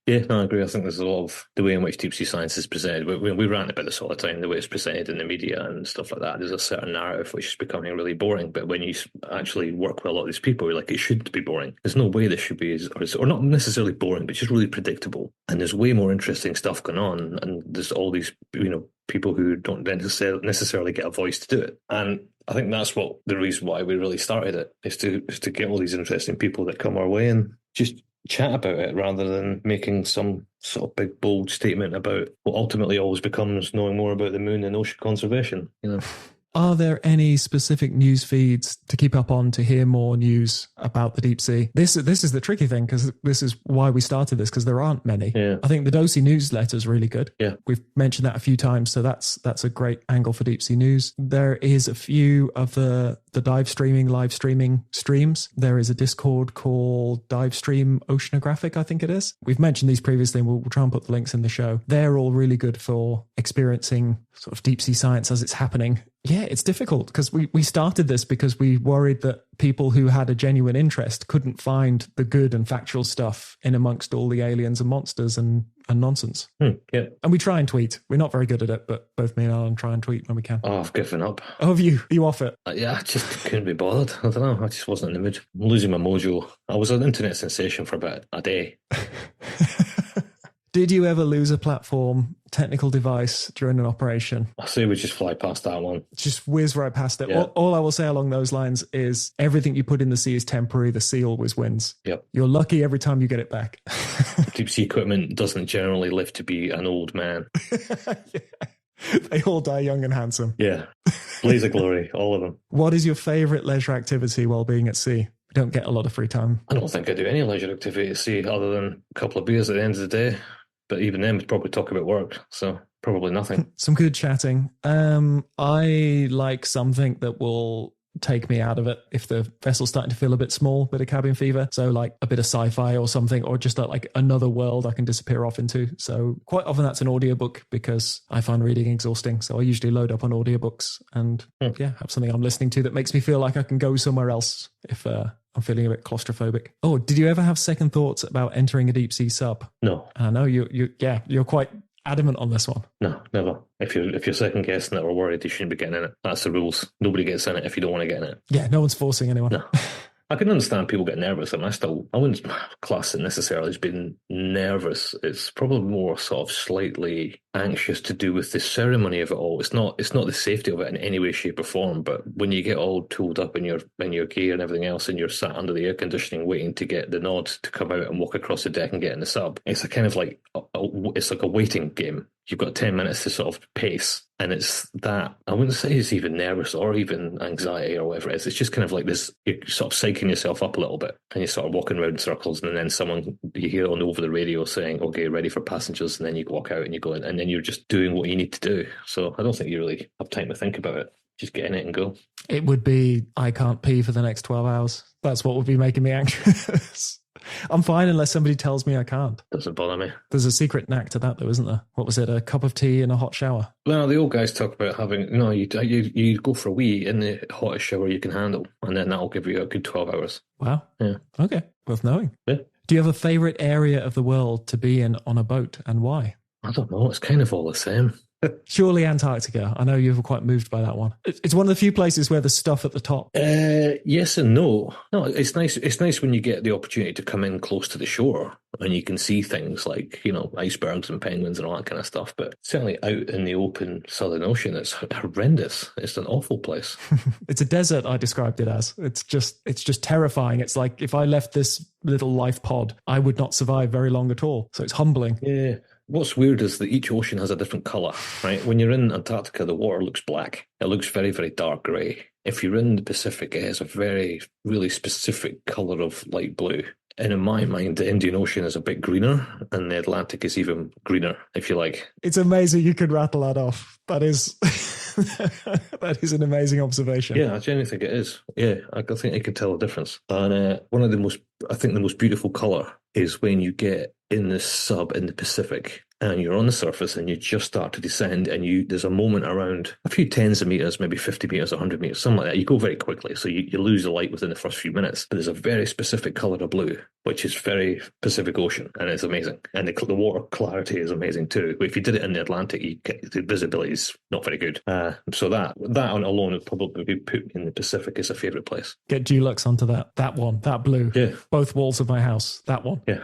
Yeah, no, I agree. I think there's a lot of the way in which deep sea science is presented. We rant about this all the time, the way it's presented in the media and stuff like that. There's a certain narrative which is becoming really boring. But when you actually work with a lot of these people, you're like, it shouldn't be boring. There's no way this should be, or not necessarily boring, but just really predictable. And there's way more interesting stuff going on. And there's all these, people who don't necessarily get a voice to do it. And I think that's what the reason why we really started it, is to get all these interesting people that come our way and just chat about it rather than making some sort of big bold statement about what ultimately always becomes knowing more about the moon and ocean conservation. Are there any specific news feeds to keep up on to hear more news about the deep sea? This is the tricky thing, because this is why we started this, because there aren't many. Yeah. I think the Dosey newsletter is really good. Yeah. We've mentioned that a few times, so that's a great angle for deep sea news. There is a few of the live streaming streams. There is a Discord called Dive Stream Oceanographic, I think it is. We've mentioned these previously, and we'll try and put the links in the show. They're all really good for experiencing sort of deep sea science as it's happening. Yeah, it's difficult because we started this because we worried that people who had a genuine interest couldn't find the good and factual stuff in amongst all the aliens and monsters and nonsense. Yeah. And we try and tweet. We're not very good at it, but both me and Alan try and tweet when we can. Oh, I've given up. Oh, have you? Are you off it? Yeah, I just couldn't be bothered. I don't know. I just wasn't in the mood. I'm losing my mojo. I was an internet sensation for about a day. Did you ever lose a platform, technical device during an operation? I say we just fly past that one. Just whiz right past it. Yeah. All I will say along those lines is everything you put in the sea is temporary. The sea always wins. Yep. You're lucky every time you get it back. Deep sea equipment doesn't generally live to be an old man. Yeah. They all die young and handsome. Yeah. Blaze of glory, all of them. What is your favourite leisure activity while being at sea? We don't get a lot of free time. I don't think I do any leisure activity at sea other than a couple of beers at the end of the day. But even then, we'd probably talk about work, so probably nothing. Some good chatting. I like something that will take me out of it if the vessel's starting to feel a bit small, bit of cabin fever. So like a bit of sci-fi or something, or just like another world I can disappear off into. So quite often that's an audiobook because I find reading exhausting. So I usually load up on audiobooks and have something I'm listening to that makes me feel like I can go somewhere else if I'm feeling a bit claustrophobic. Oh, did you ever have second thoughts about entering a deep sea sub? No. I know you're quite adamant on this one. No, never. If you're second guessing it or worried, you shouldn't be getting in it. That's the rules. Nobody gets in it if you don't want to get in it. Yeah, no one's forcing anyone. No. I can understand people get nervous, and I wouldn't class it necessarily as being nervous. It's probably more sort of slightly anxious to do with the ceremony of it all. It's not the safety of it in any way, shape, or form. But when you get all tooled up in your gear and everything else, and you're sat under the air conditioning waiting to get the nod to come out and walk across the deck and get in the sub, it's a kind of like it's like a waiting game. You've got 10 minutes to sort of pace. And it's that, I wouldn't say it's even nervous or even anxiety or whatever it is. It's just kind of like this, you're sort of psyching yourself up a little bit and you're sort of walking around in circles, and then you hear on over the radio saying, okay, ready for passengers. And then you walk out and you go in, and then you're just doing what you need to do. So I don't think you really have time to think about it. Just get in it and go. It would be, I can't pee for the next 12 hours. That's what would be making me anxious. I'm fine unless somebody tells me I can't. Doesn't bother me. There's a secret knack to that, though, isn't there? What was it? A cup of tea and a hot shower? Well, the old guys talk about having, you go for a wee in the hottest shower you can handle, and then that'll give you a good 12 hours. Wow. Yeah. Okay. Worth knowing. Yeah. Do you have a favourite area of the world to be in on a boat, and why? I don't know. It's kind of all the same. Surely Antarctica. I know you were quite moved by that one. It's one of the few places where there's stuff at the top. Yes and no. No, it's nice. It's nice when you get the opportunity to come in close to the shore and you can see things like, icebergs and penguins and all that kind of stuff. But certainly out in the open Southern Ocean, it's horrendous. It's an awful place. It's a desert, I described it as. It's just terrifying. It's like if I left this little life pod, I would not survive very long at all. So it's humbling. Yeah. What's weird is that each ocean has a different colour, right? When you're in Antarctica, the water looks black. It looks very, very dark grey. If you're in the Pacific, it has a very, really specific colour of light blue. And in my mind, the Indian Ocean is a bit greener, and the Atlantic is even greener, if you like. It's amazing you could rattle that off. That is that is an amazing observation. Yeah, I genuinely think it is. Yeah, I think you can tell the difference. And the most beautiful colour is when you get in the sub in the Pacific and you're on the surface and you just start to descend, and there's a moment around a few tens of meters, maybe 50 meters, 100 meters, something like that. You go very quickly, so you lose the light within the first few minutes. But there's a very specific colour of blue, which is very Pacific Ocean, and it's amazing. And the water clarity is amazing too. If you did it in the Atlantic, the visibility is not very good. So that alone would probably be put in the Pacific as a favourite place. Get Dulux onto that. That one, that blue. Yeah. Both walls of my house. That one. Yeah.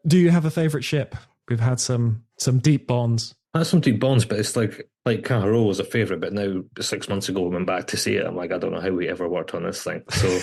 Do you have a favourite ship? We've had some deep bonds. That's some deep bonds, but it's like Caharo was a favourite, but now 6 months ago we went back to see it. I'm like, I don't know how we ever worked on this thing. So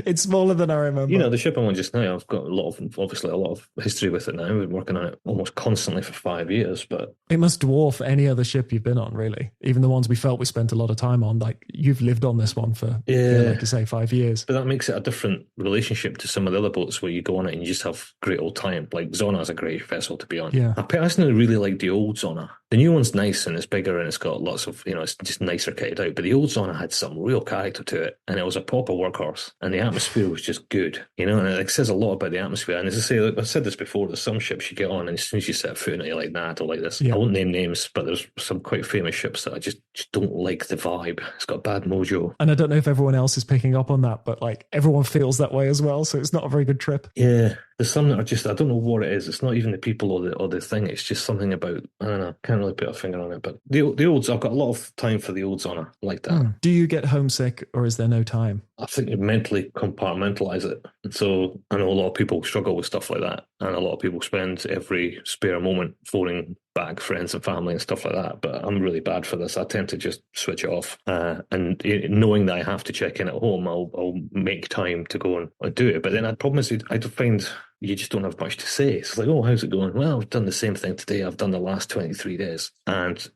it's smaller than I remember. You know, the ship I'm on just now, I've got obviously a lot of history with it now. I've been working on it almost constantly for 5 years, but it must dwarf any other ship you've been on, really. Even the ones we felt we spent a lot of time on. Like, you've lived on this one for, like you say, 5 years. But that makes it a different relationship to some of the other boats where you go on it and you just have great old time. Like, Zona's a great vessel to be on. Yeah. I personally really like the old Zona. The new one's nice and it's bigger and it's got lots of, it's just nicer kitted out. But the old Zona had some real character to it, and it was a proper workhorse, and the atmosphere was just good, and it says a lot about the atmosphere. And as I say, like I said this before, there's some ships you get on and as soon as you set foot in it, you're like, nah, I don't like this. I won't name names, but there's some quite famous ships that I just don't like the vibe. It's got bad mojo. And I don't know if everyone else is picking up on that, but like everyone feels that way as well, so it's not a very good trip. Yeah. There's some that are just, I don't know what it is. It's not even the people or the thing. It's just something about, I don't know, can't really put a finger on it. But the olds, I've got a lot of time for the olds on it, like that. Do you get homesick, or is there no time? I think you mentally compartmentalize it. And so I know a lot of people struggle with stuff like that. And a lot of people spend every spare moment phoning back friends and family and stuff like that. But I'm really bad for this. I tend to just switch it off. And knowing that I have to check in at home, I'll make time to go and do it. But then the problem is I find you just don't have much to say. It's like, oh, how's it going? Well, I've done the same thing today. I've done the last 23 days. And,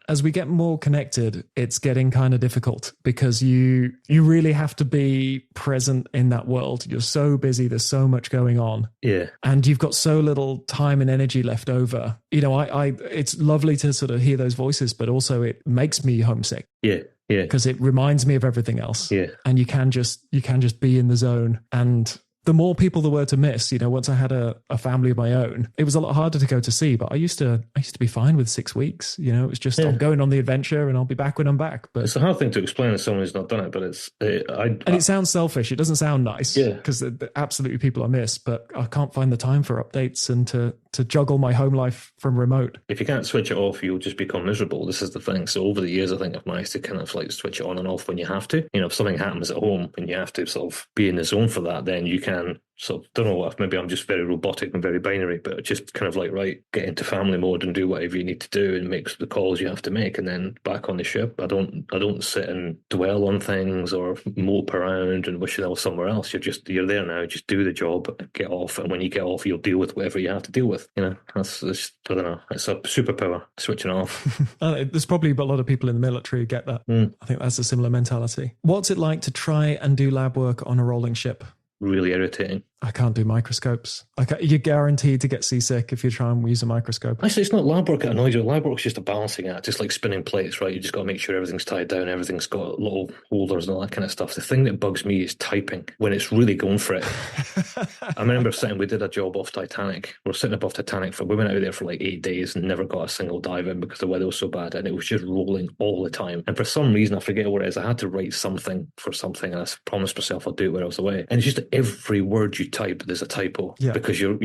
as we get more connected, it's getting kind of difficult because you really have to be present in that world. You're so busy. There's so much going on. Yeah. And you've got so little time and energy left over. It's lovely to sort of hear those voices, but also it makes me homesick. Yeah. Yeah. Because it reminds me of everything else. Yeah. And you can just be in the zone. And the more people there were to miss, once I had a family of my own, it was a lot harder to go to sea. But I used to be fine with 6 weeks. It was just, I'm going on the adventure and I'll be back when I'm back. But it's a hard thing to explain to someone who's not done it, but it sounds selfish. It doesn't sound nice. Yeah. Because absolutely people I miss, but I can't find the time for updates and to juggle my home life from remote. If you can't switch it off, you'll just become miserable. This is the thing. So over the years, I think I've managed to kind of like switch it on and off when you have to. If something happens at home and you have to sort of be in the zone for that, then you can sort of, don't know what, maybe I'm just very robotic and very binary, but just kind of like, right, get into family mode and do whatever you need to do and make the calls you have to make, and then back on the ship. I don't sit and dwell on things or mope around and wish I was somewhere else. You're there now, just do the job, get off, and when you get off, you'll deal with whatever you have to deal with. That's just, I don't know, it's a superpower, switching off. There's probably a lot of people in the military who get that. I think that's a similar mentality. What's it like to try and do lab work on a rolling ship? Really irritating. I can't do microscopes. You're guaranteed to get seasick if you try and use a microscope. Actually, it's not lab work that annoys you. Lab work's just a balancing act, just like spinning plates, right? You just got to make sure everything's tied down, everything's got little holders and all that kind of stuff. The thing that bugs me is typing when it's really going for it. I remember we did a job off Titanic. We were sitting above Titanic we went out there for like 8 days and never got a single dive in because the weather was so bad, and it was just rolling all the time. And for some reason, I forget what it is, I had to write something for something, and I promised myself I'll do it when I was away. And it's just every word you type, there's a typo. Because you're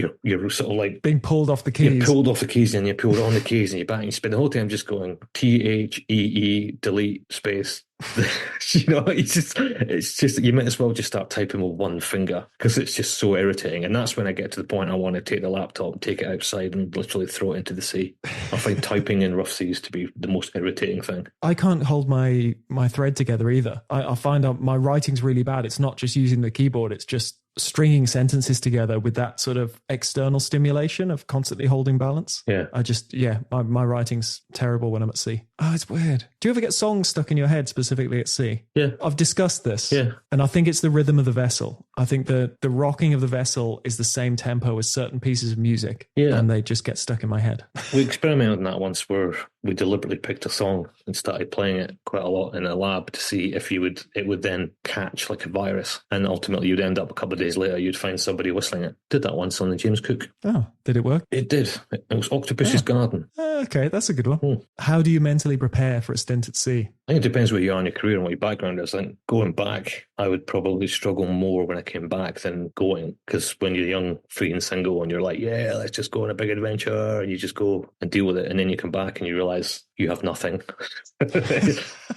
sort of like being pulled off the keys. You're pulled off the keys and you're pulled on the keys and you're back and you spend the whole time just going THEE delete space. It's just you might as well just start typing with one finger because it's just so irritating. And that's when I get to the point I want to take the laptop and take it outside and literally throw it into the sea. I find typing in rough seas to be the most irritating thing. I can't hold my thread together either. I find out my writing's really bad. It's not just using the keyboard, it's just stringing sentences together with that sort of external stimulation of constantly holding balance. My writing's terrible when I'm at sea. It's weird. Do you ever get songs stuck in your head specifically at sea? Yeah. I've discussed this. Yeah. And I think it's the rhythm of the vessel. I think the rocking of the vessel is the same tempo as certain pieces of music. Yeah. And they just get stuck in my head. We experimented on that once where we deliberately picked a song and started playing it quite a lot in a lab to see if it would then catch like a virus. And ultimately you'd end up a couple of days later, you'd find somebody whistling it. Did that once on the James Cook. Oh, did it work? It did. It was Octopus's Garden. Okay, that's a good one. How do you mentally prepare for a stint at sea? I think it depends where you are in your career and what your background is. I think going back, I would probably struggle more when I came back than going, because when you're young, free and single, and you're like, yeah, let's just go on a big adventure, and you just go and deal with it, and then you come back and you realise you have nothing.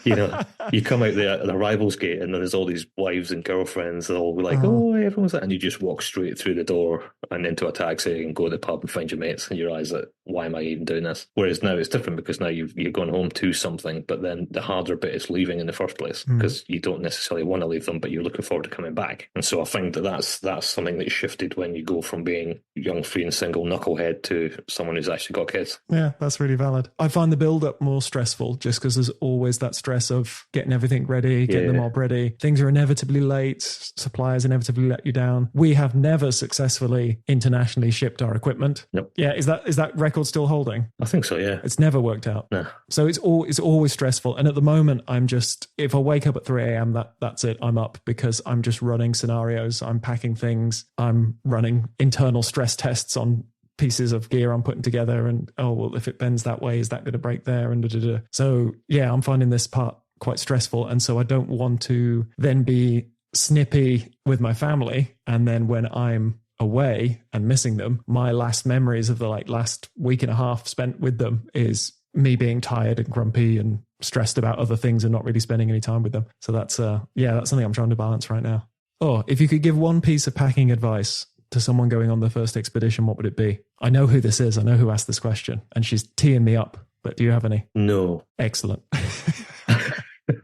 You know, you come out the arrivals gate and there's all these wives and girlfriends and all like, oh, everyone's that, and you just walk straight through the door and into a taxi and go to the pub and find your mates, and you realise that, why am I even doing this? Whereas now it's different, because now you're going home to something, but then the harder bit is leaving in the first place, because you don't necessarily want to leave them, but you're looking forward to coming back. And so I think that's something that shifted when you go from being young, free and single knucklehead to someone who's actually got kids. Yeah, that's really valid. I find the build-up more stressful, just because there's always that stress of getting everything ready, getting the mob ready. Things are inevitably late. Suppliers inevitably let you down. We have never successfully internationally shipped our equipment. Nope. Yeah, is that record still holding? I think so, yeah. It's never worked out. No. So it's always stressful. And at the moment, I'm just, if I wake up at 3 a.m., that's it. I'm up, because I'm just running scenarios. I'm packing things. I'm running internal stress tests on pieces of gear I'm putting together, and if it bends that way, is that going to break there? And so yeah, I'm finding this part quite stressful, and so I don't want to then be snippy with my family, and then when I'm away and missing them, my last memories of the last week and a half spent with them is me being tired and grumpy and stressed about other things and not really spending any time with them. So that's something I'm trying to balance right now. If you could give one piece of packing advice to someone going on the first expedition, what would it be? I know who this is. I know who asked this question, and she's teeing me up, but do you have any? No. Excellent.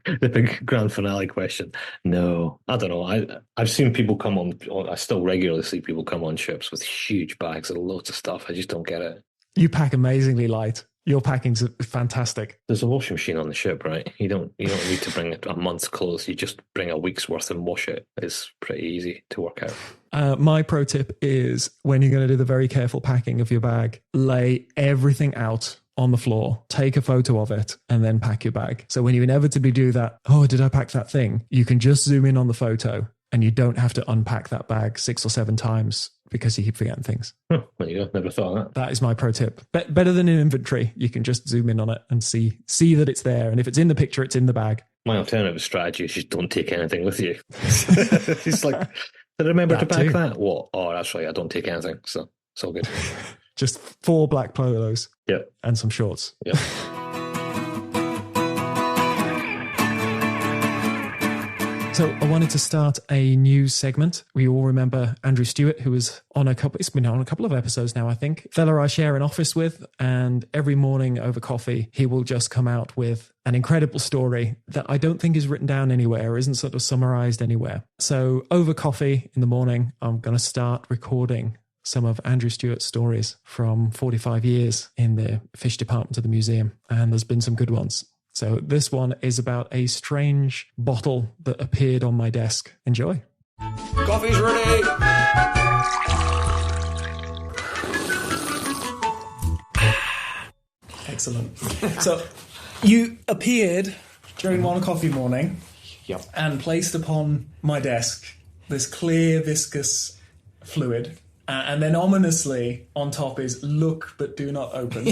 The big grand finale question. No, I don't know. I've seen people come on, I still regularly see people come on ships with huge bags and loads of stuff. I just don't get it. You pack amazingly light. Your packing's fantastic. There's a washing machine on the ship, right? You don't need to bring a month's clothes. You just bring a week's worth and wash it. It's pretty easy to work out. My pro tip is, when you're going to do the very careful packing of your bag, lay everything out on the floor, take a photo of it, and then pack your bag. So when you inevitably do that, did I pack that thing? You can just zoom in on the photo, and you don't have to unpack that bag 6 or 7 times because you keep forgetting things. There you go. Never thought of that. That is my pro tip. Better than an inventory. You can just zoom in on it and see that it's there. And if it's in the picture, it's in the bag. My alternative strategy is just don't take anything with you. It's like, did I remember to pack that? What? Oh, that's right. I don't take anything. So it's all good. Just 4 black polos. Yep. And some shorts. Yep. So I wanted to start a new segment. We all remember Andrew Stewart, who was it's been on a couple of episodes now, I think. Fella I share an office with, and every morning over coffee, he will just come out with an incredible story that I don't think is written down anywhere or isn't sort of summarized anywhere. So over coffee in the morning, I'm going to start recording some of Andrew Stewart's stories from 45 years in the fish department of the museum. And there's been some good ones. So this one is about a strange bottle that appeared on my desk. Enjoy. Coffee's ready. Excellent. So you appeared during one coffee morning. Yep. And placed upon my desk this clear, viscous fluid. And then ominously on top is "look but do not open."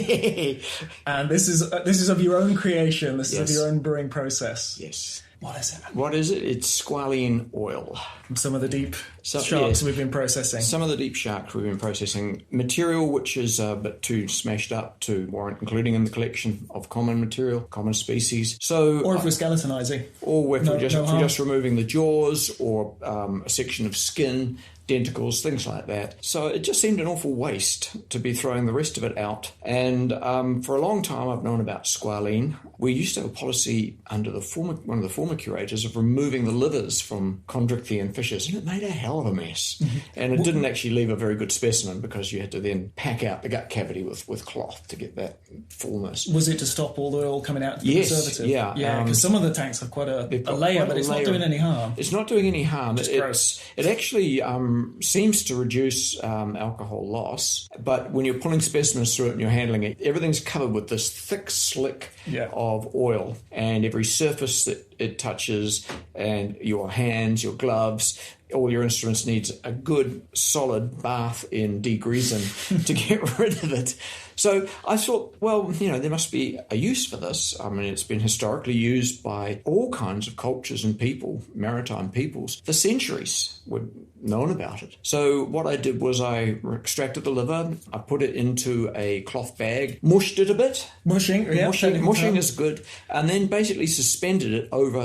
And this is of your own creation. This is of your own brewing process. Yes. What is it? What is it? It's squalene oil. From some of the deep sharks we've been processing. Some of the deep sharks we've been processing. Material which is a bit too smashed up to warrant including in the collection of common material, common species. So, or if we're skeletonizing. Or if we're just removing the jaws or a section of skin, denticles, things like that. So it just seemed an awful waste to be throwing the rest of it out. And for a long time, I've known about squalene. We used to have a policy under one of the former curators of removing the livers from chondrichthyan fishes, and it made a hell of a mess. And it didn't actually leave a very good specimen because you had to then pack out the gut cavity with cloth to get that fullness. Was it to stop all the oil coming out to the Yes, preservative? yeah. Yeah, because some of the tanks have quite a layer, but it's not doing any harm. It's not doing any harm. Gross. It actually seems to reduce alcohol loss, but when you're pulling specimens through it and you're handling it, everything's covered with this thick slick of oil, and every surface that it touches, and your hands, your gloves, all your instruments needs a good solid bath in degreasing to get rid of it. So I thought, well, there must be a use for this. I mean, it's been historically used by all kinds of cultures and people, maritime peoples, for centuries. We've known about it. So what I did was I extracted the liver, I put it into a cloth bag, mushed it a bit. Mushing Mushing is good. And then basically suspended it over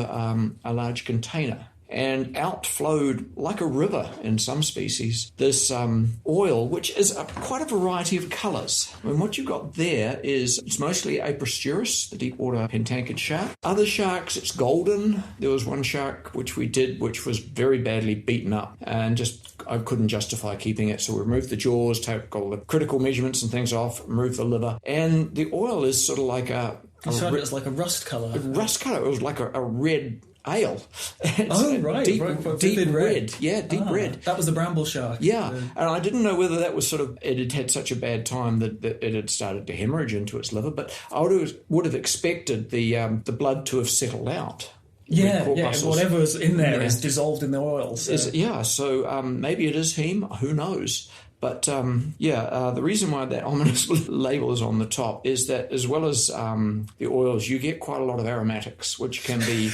a large container. And out flowed, like a river in some species, this oil, which is quite a variety of colours. I mean, what you've got there it's mostly Aprosteurus, the deep-water pentanchid shark. Other sharks, it's golden. There was one shark which was very badly beaten up, and I couldn't justify keeping it, so we removed the jaws, took all the critical measurements and things off, removed the liver, and the oil is sort of like it was like a rust colour. Rust colour. It was like a red ale. Right. Deep red. Yeah, deep red. That was the bramble shark. Yeah, and I didn't know whether that was it had had such a bad time that it had started to hemorrhage into its liver, but I would have expected the blood to have settled out. Yeah, whatever's in there is dissolved in the oil. So. So maybe it is heme, who knows? But the reason why that ominous label is on the top is that, as well as the oils, you get quite a lot of aromatics, which can be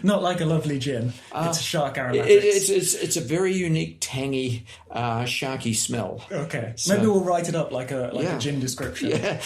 not like a lovely gin. It's shark aromatics. It's a very unique, tangy, sharky smell. Okay, so, maybe we'll write it up like a gin description. Yeah.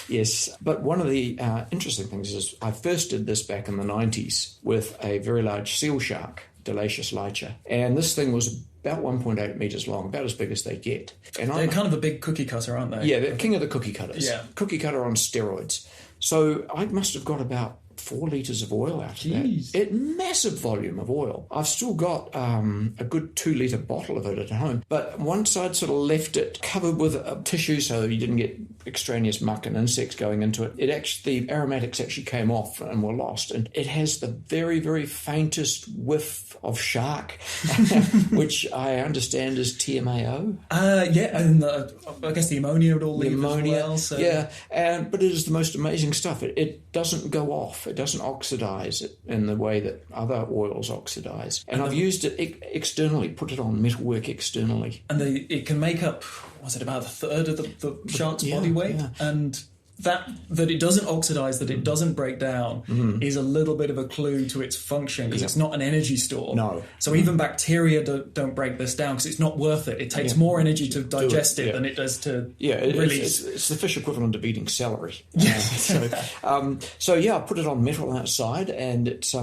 Yes, but one of the interesting things is I first did this back in the 90s with a very large seal shark, Delacius licher, and this thing was about 1.8 metres long, about as big as they get. And they're kind of a big cookie cutter, aren't they? Yeah, they're king of the cookie cutters. Yeah. Cookie cutter on steroids. So I must have got about 4 litres of oil out of that. Massive volume of oil. I've still got a good 2 litre bottle of it at home. But once I'd sort of left it covered with a tissue so you didn't get extraneous muck and insects going into it, the aromatics actually came off and were lost. And it has the very, very faintest whiff of shark, which I understand is TMAO. And I guess the ammonia would all leave as well. So. Yeah, but it is the most amazing stuff. It doesn't go off. It doesn't oxidize it in the way that other oils oxidize. And I've used it externally, put it on metalwork externally. And it can make up, was it about a third of the shark's body weight? Yeah. And that it doesn't oxidize, that it doesn't break down, is a little bit of a clue to its function, because it's not an energy store. No. So even bacteria don't break this down because it's not worth it. It takes more energy to digest it than it does to release. It's the fish equivalent of eating celery. So I put it on metal outside, and it's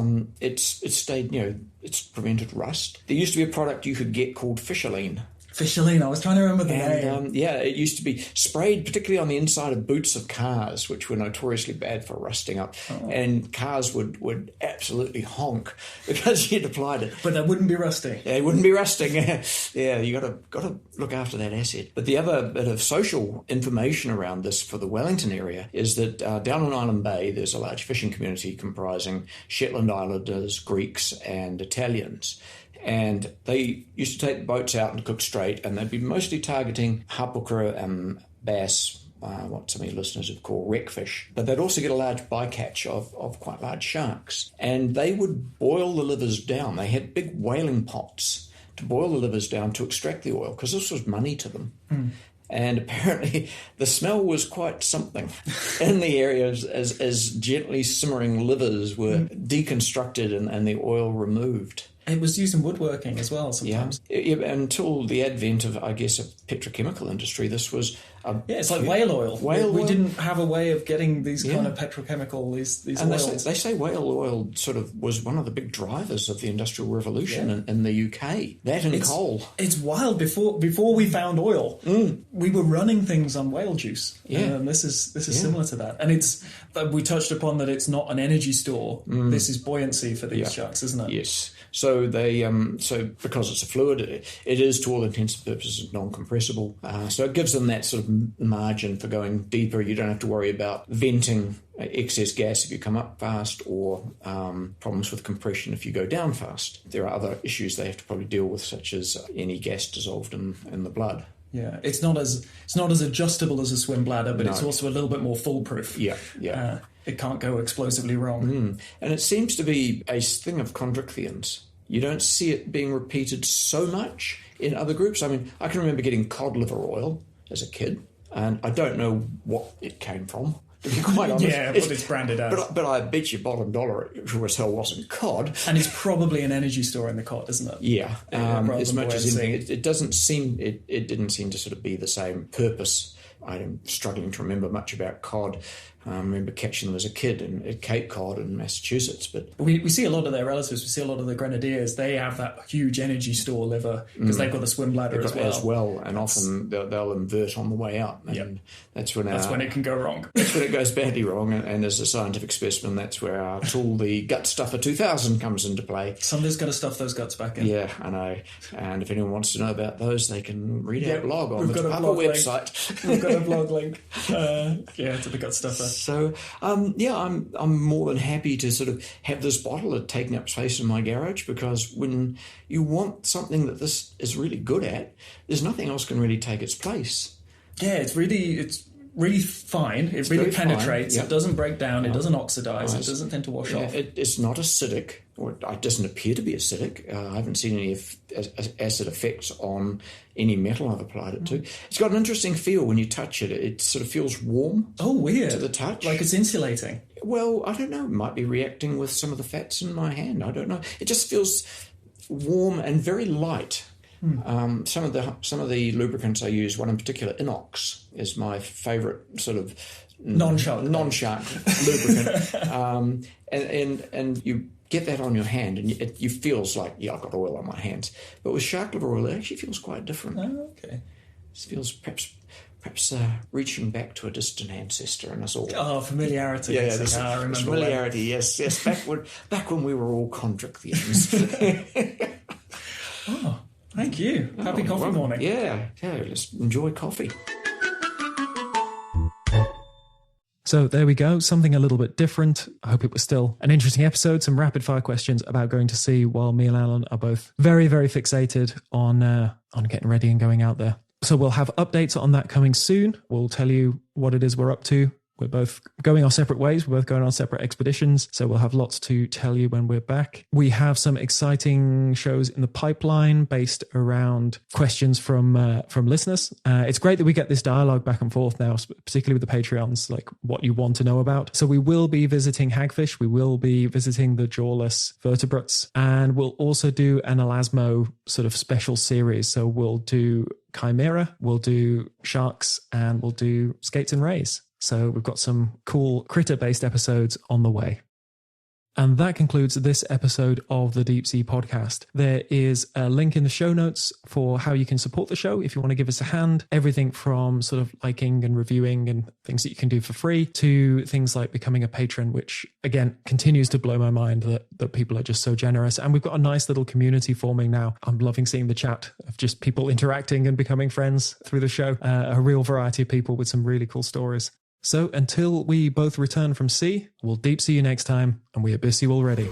stayed. It's prevented rust. There used to be a product you could get called Fisherline. Fisherline, I was trying to remember the name. It used to be sprayed particularly on the inside of boots of cars, which were notoriously bad for rusting up. Oh. And cars would absolutely honk because you'd applied it. But they wouldn't be rusting. They wouldn't be rusting. Yeah, you got to look after that asset. But the other bit of social information around this for the Wellington area is that down on Island Bay, there's a large fishing community comprising Shetland Islanders, Greeks, and Italians. And they used to take the boats out and cook straight, and they'd be mostly targeting hapukura and bass, what some of your listeners would call wreckfish. But they'd also get a large bycatch of quite large sharks. And they would boil the livers down. They had big whaling pots to boil the livers down to extract the oil, because this was money to them. And apparently the smell was quite something in the area as gently simmering livers were deconstructed and the oil removed. It was used in woodworking as well sometimes. Yeah, until the advent of, I guess, a petrochemical industry, this was... it's like whale oil. We oil. didn't have a way of getting these kind of petrochemical, these and oils. They say whale oil sort of was one of the big drivers of the Industrial Revolution in the UK. That and coal. It's wild. Before we found oil, we were running things on whale juice. Yeah. And this is similar to that. And we touched upon that it's not an energy store. This is buoyancy for these sharks, isn't it? Yes. So they, because it's a fluid, it is to all intents and purposes non-compressible. So it gives them that sort of margin for going deeper. You don't have to worry about venting excess gas if you come up fast, or problems with compression if you go down fast. There are other issues they have to probably deal with, such as any gas dissolved in the blood. Yeah, it's not as adjustable as a swim bladder, but it's also a little bit more foolproof. Yeah. It can't go explosively wrong. And it seems to be a thing of chondrichthyans. You don't see it being repeated so much in other groups. I mean, I can remember getting cod liver oil as a kid, and I don't know what it came from, to be quite honest. Yeah, what it's branded as. But I bet you bottom dollar it sure as hell wasn't cod. And it's probably an energy store in the cod, isn't it? Yeah, as much as anything. It didn't seem to sort of be the same purpose. I'm struggling to remember much about cod. I remember catching them as a kid at Cape Cod in Massachusetts. But we see a lot of their relatives. We see a lot of the grenadiers. They have that huge energy store liver because they've got the swim bladder as well. And often they'll invert on the way out. And that's when it can go wrong. That's when it goes badly wrong. And as a scientific specimen, that's where our tool, the Gut Stuffer 2000, comes into play. Somebody's got to stuff those guts back in. Yeah, I know. And if anyone wants to know about those, they can read our blog on the blog website. We've got a blog link. To the Gut Stuffer. So, I'm more than happy to sort of have this bottle taking up space in my garage, because when you want something that this is really good at, there's nothing else can really take its place. Yeah, it's really fine. It really penetrates. Fine. Yep. It doesn't break down. It doesn't oxidize. It doesn't tend to wash off. It's not acidic, or it doesn't appear to be acidic. I haven't seen any acid effects on any metal I've applied it to. It's got an interesting feel when you touch it. It sort of feels warm. Oh, weird. To the touch. Like it's insulating. Well, I don't know. It might be reacting with some of the fats in my hand. I don't know. It just feels warm and very light. Some of the lubricants I use, one in particular, Inox, is my favourite sort of non-shark lubricant. And you get that on your hand, and it feels like, I've got oil on my hands. But with shark liver oil, it actually feels quite different. Oh, okay. It feels perhaps reaching back to a distant ancestor in us all. Oh, familiarity. Yeah, I remember familiarity. Yes. Back when we were all chondrichthyans. Oh. Thank you. Happy coffee morning. Yeah, let's enjoy coffee. So there we go, something a little bit different. I hope it was still an interesting episode. Some rapid fire questions about going to sea, while me and Alan are both very, very fixated on getting ready and going out there. So we'll have updates on that coming soon. We'll tell you what it is we're up to. We're both going our separate ways. We're both going on separate expeditions. So we'll have lots to tell you when we're back. We have some exciting shows in the pipeline based around questions from listeners. It's great that we get this dialogue back and forth now, particularly with the Patreons, like what you want to know about. So we will be visiting hagfish. We will be visiting the jawless vertebrates. And we'll also do an Elasmo sort of special series. So we'll do Chimera, we'll do sharks, and we'll do skates and rays. So we've got some cool critter-based episodes on the way. And that concludes this episode of the Deep Sea Podcast. There is a link in the show notes for how you can support the show if you want to give us a hand. Everything from sort of liking and reviewing and things that you can do for free to things like becoming a patron, which again continues to blow my mind that people are just so generous. And we've got a nice little community forming now. I'm loving seeing the chat of just people interacting and becoming friends through the show. A real variety of people with some really cool stories. So until we both return from sea, we'll deep sea you next time, and we abyss you already.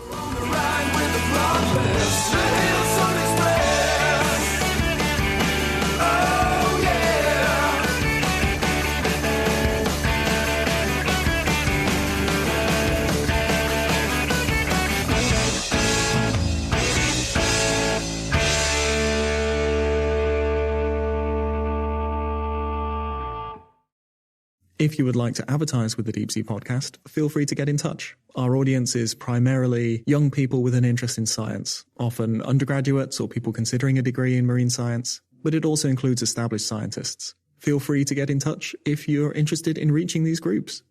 If you would like to advertise with the Deep Sea Podcast, feel free to get in touch. Our audience is primarily young people with an interest in science, often undergraduates or people considering a degree in marine science, but it also includes established scientists. Feel free to get in touch if you're interested in reaching these groups.